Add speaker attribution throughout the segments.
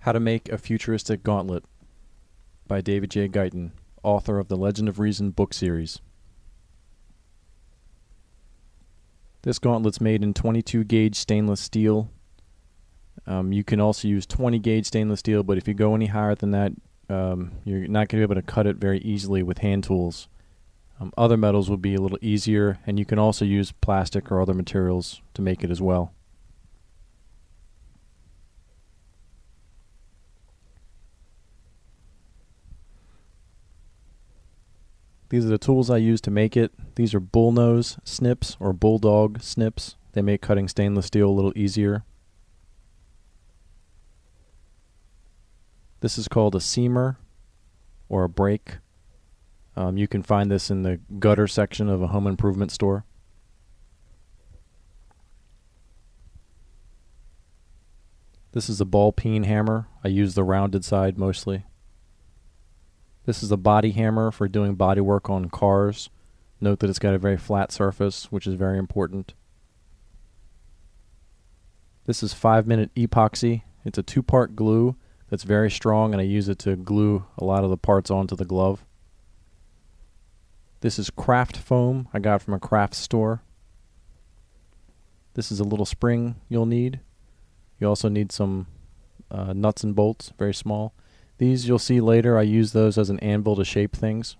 Speaker 1: How to Make a Futuristic Gauntlet by David J. Guyton, author of the Legend of Reason book series. This gauntlet's made in 22 gauge stainless steel. You can also use 20 gauge stainless steel, but if you go any higher than that, you're not going to be able to cut it very easily with hand tools. Other metals will be a little easier, and you can also use plastic or other materials to make it as well. These are the tools I use to make it. These are bullnose snips or bulldog snips. They make cutting stainless steel a little easier. This is called a seamer or a brake. You can find this in the gutter section of a home improvement store. This is a ball peen hammer. I use the rounded side mostly. This is a body hammer for doing body work on cars. Note that it's got a very flat surface, which is very important. This is 5-minute epoxy. It's a 2-part glue that's very strong, and I use it to glue a lot of the parts onto the glove. This is craft foam I got from a craft store. This is a little spring you'll need. You also need some nuts and bolts, very small. These you'll see later. I use those as an anvil to shape things.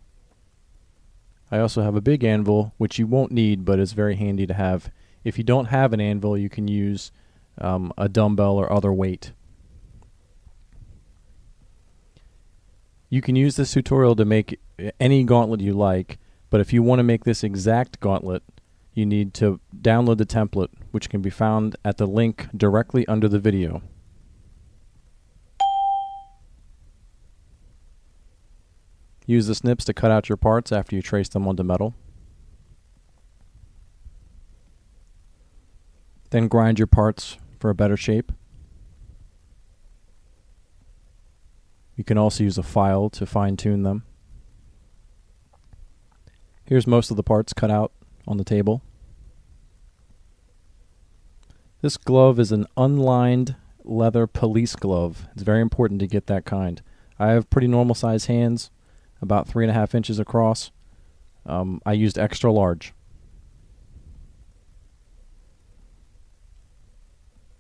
Speaker 1: I also have a big anvil, which you won't need, but is very handy to have. If you don't have an anvil, you can use a dumbbell or other weight. You can use this tutorial to make any gauntlet you like, but if you want to make this exact gauntlet, you need to download the template, which can be found at the link directly under the video. Use the snips to cut out your parts after you trace them onto metal. Then grind your parts for a better shape. You can also use a file to fine-tune them. Here's most of the parts cut out on the table. This glove is an unlined leather police glove. It's very important to get that kind. I have pretty normal size hands, about 3.5 inches across. I used extra large.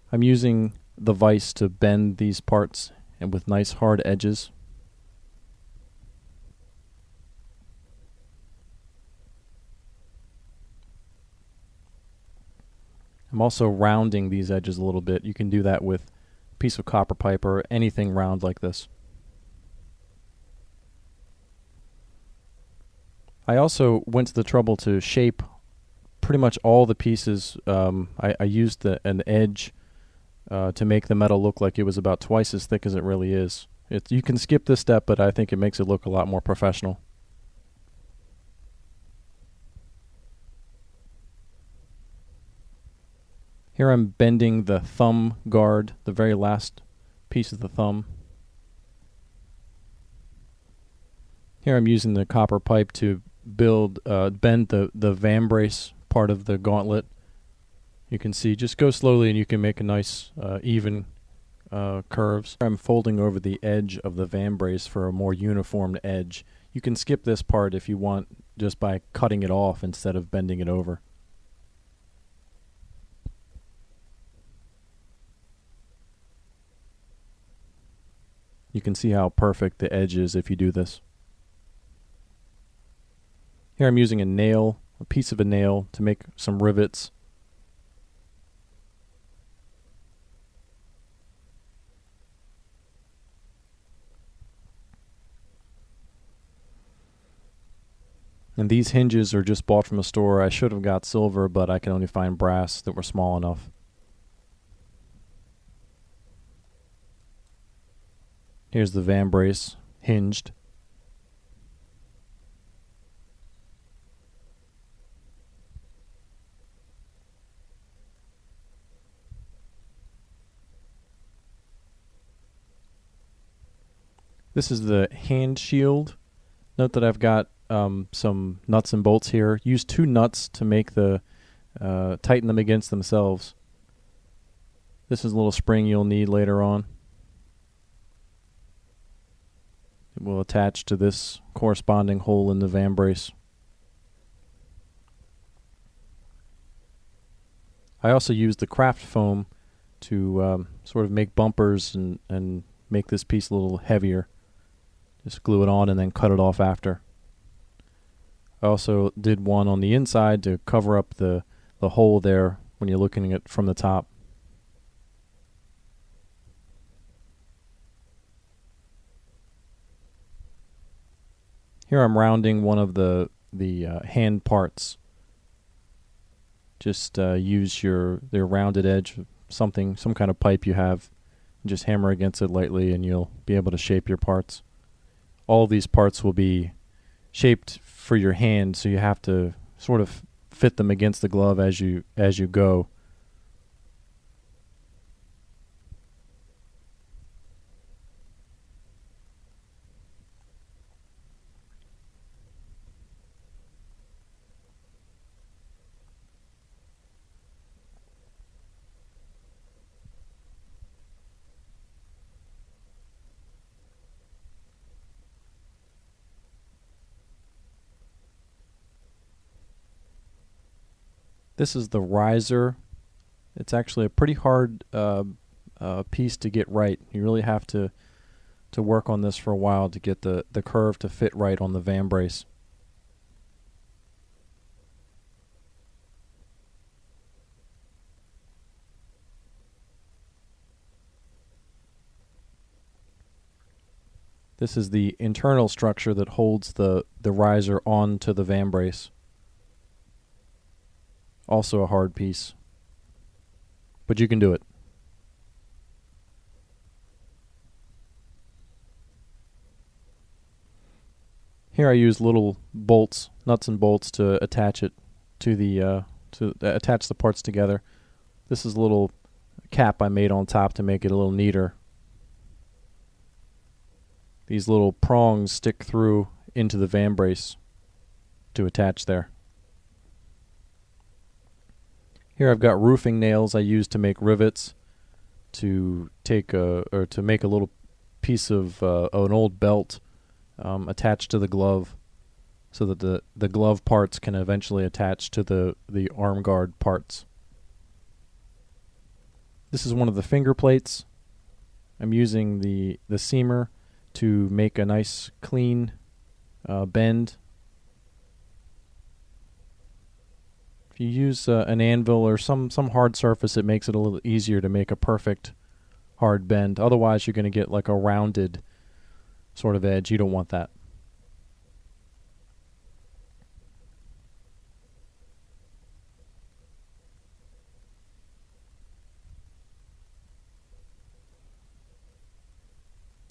Speaker 1: I'm using the vise to bend these parts and with nice hard edges. I'm also rounding these edges a little bit. You can do that with a piece of copper pipe or anything round like this. I also went to the trouble to shape pretty much all the pieces. I used an edge to make the metal look like it was about twice as thick as it really is. You can skip this step, but I think it makes it look a lot more professional. Here I'm bending the thumb guard, the very last piece of the thumb. Here I'm using the copper pipe to bend the vambrace part of the gauntlet. You can see, just go slowly and you can make a nice even curves. I'm folding over the edge of the vambrace for a more uniform edge. You can skip this part if you want, just by cutting it off instead of bending it over. You can see how perfect the edge is if you do this. Here I'm using a piece of a nail to make some rivets. And these hinges are just bought from a store. I should have got silver, but I can only find brass that were small enough. Here's the vambrace, hinged. This is the hand shield. Note that I've got some nuts and bolts here. Use 2 nuts to make tighten them against themselves. This is a little spring you'll need later on. It will attach to this corresponding hole in the van brace. I also use the craft foam to sort of make bumpers and make this piece a little heavier. Just glue it on and then cut it off after. I also did one on the inside to cover up the hole there when you're looking at it from the top. Here I'm rounding one of the hand parts. Just use your rounded edge, some kind of pipe you have, and just hammer against it lightly and you'll be able to shape your parts. All of these parts will be shaped for your hand, so you have to sort of fit them against the glove as you go. This is the riser. It's actually a pretty hard piece to get right. You really have to work on this for a while to get the curve to fit right on the van brace. This is the internal structure that holds the riser onto the van brace. Also a hard piece, but you can do it. Here I use little bolts, nuts and bolts to attach it to the attach the parts together. This is a little cap I made on top to make it a little neater. These little prongs stick through into the van brace to attach there. Here I've got roofing nails I use to make rivets, to take to make a little piece of an old belt attached to the glove, so that the glove parts can eventually attach to the arm guard parts. This is one of the finger plates. I'm using the seamer to make a nice clean bend. If you use an anvil or some hard surface, it makes it a little easier to make a perfect hard bend. Otherwise, you're going to get like a rounded sort of edge. You don't want that.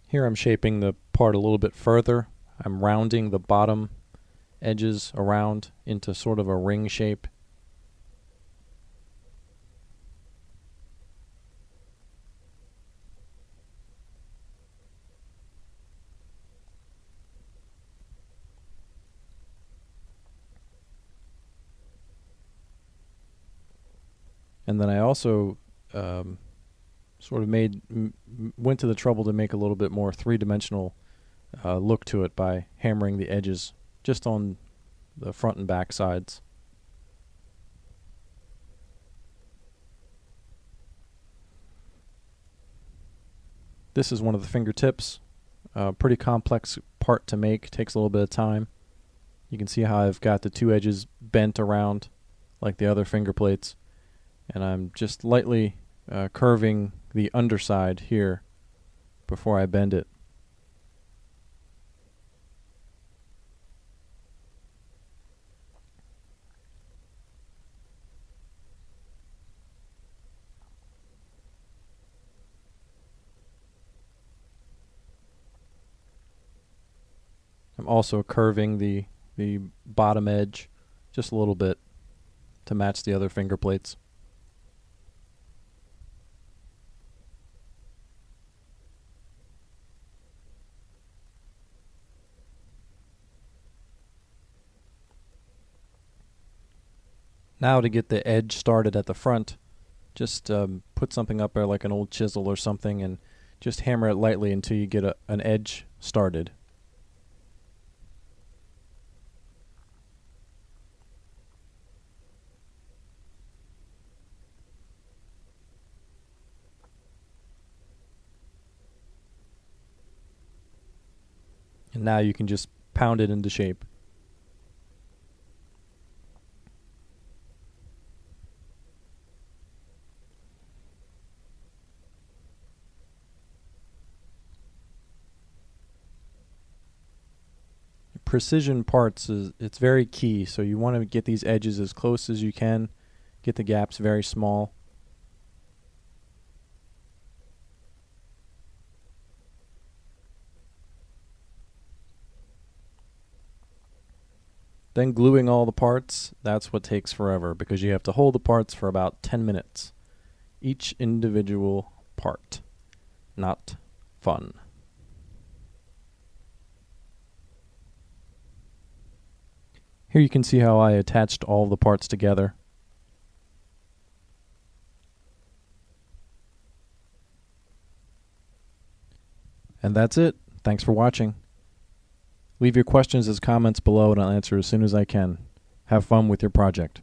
Speaker 1: Here I'm shaping the part a little bit further. I'm rounding the bottom edges around into sort of a ring shape. And then I also sort of went to the trouble to make a little bit more three-dimensional look to it by hammering the edges just on the front and back sides. This is one of the fingertips. Pretty complex part to make. Takes a little bit of time. You can see how I've got the two edges bent around like the other finger plates, and I'm just lightly curving the underside here before I bend it. I'm also curving the bottom edge just a little bit to match the other finger plates. Now to get the edge started at the front, just put something up there like an old chisel or something and just hammer it lightly until you get an edge started. And now you can just pound it into shape. Precision parts it's very key, so you want to get these edges as close as you can, get the gaps very small. Then gluing all the parts, that's what takes forever, because you have to hold the parts for about 10 minutes. Each individual part. Not fun. Here you can see how I attached all the parts together. And that's it. Thanks for watching. Leave your questions as comments below and I'll answer as soon as I can. Have fun with your project.